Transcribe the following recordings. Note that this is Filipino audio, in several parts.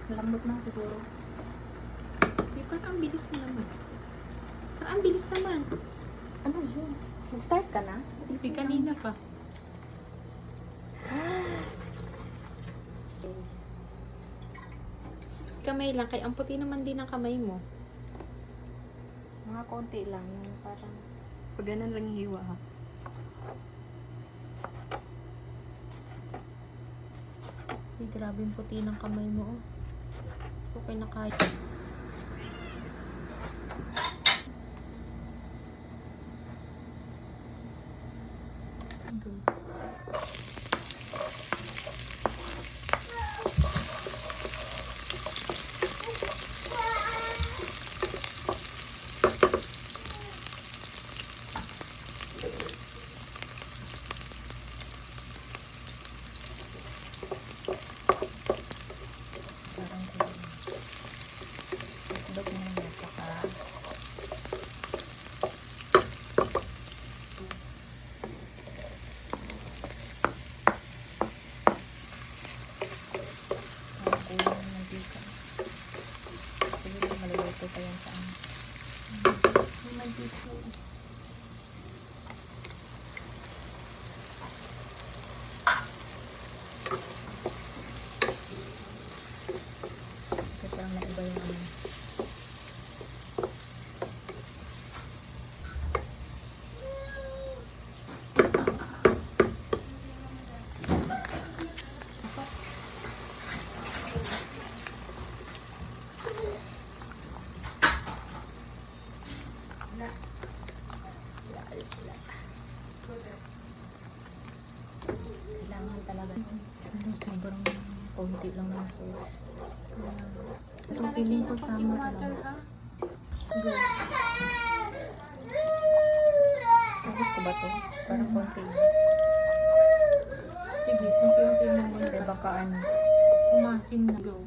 Malambot na siguro. Di, parang ang bilis mo naman. Parang ang bilis naman. Ano yun? Nag-start ka na? Hindi, kanina pa. Kamay lang, kaya ang puti naman din ang kamay mo. Mga konti lang. Yung parang... Pag ganun lang yung hiwa, ha? Ay, grabe yung puti ng kamay mo, oh. Okay na kaya. Parang hotdog na yun. Saka... kulang ng mantika. Siguro maluluto pa yan sa ano. Yung mantika. Kasi parang naiba yung ano. Kailangan talaga. Ano, sobrang konti lang ng sauce. Pero feeling ko tama lang. Go. Gusto ko ba to? Parang konti lang. Sige, unti-unti mo muna. Kasi baka ano. Umasim na. Go.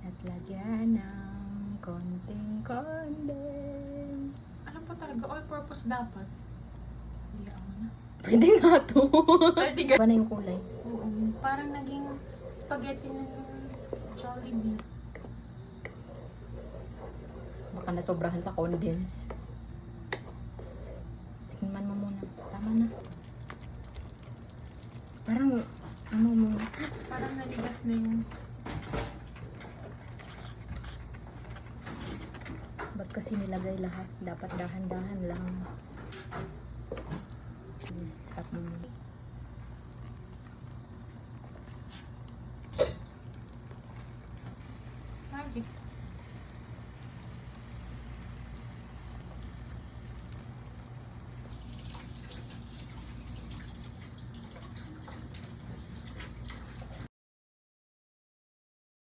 At lagyan ng konting condense. Alam po talaga, all-purpose dapat. Hilaan mo na. Pwede nga to. Pwede ka. Iba na yung kulay. Oo, parang naging spaghetti ng Jollibee. Baka nasobrahan sa condense. Tingnan mo muna. Tama na. Parang, ano mo. Parang naligas na yung... Ba't kasi nilagay lahat? Dapat dahan-dahan lang. Sige, stop mo muna.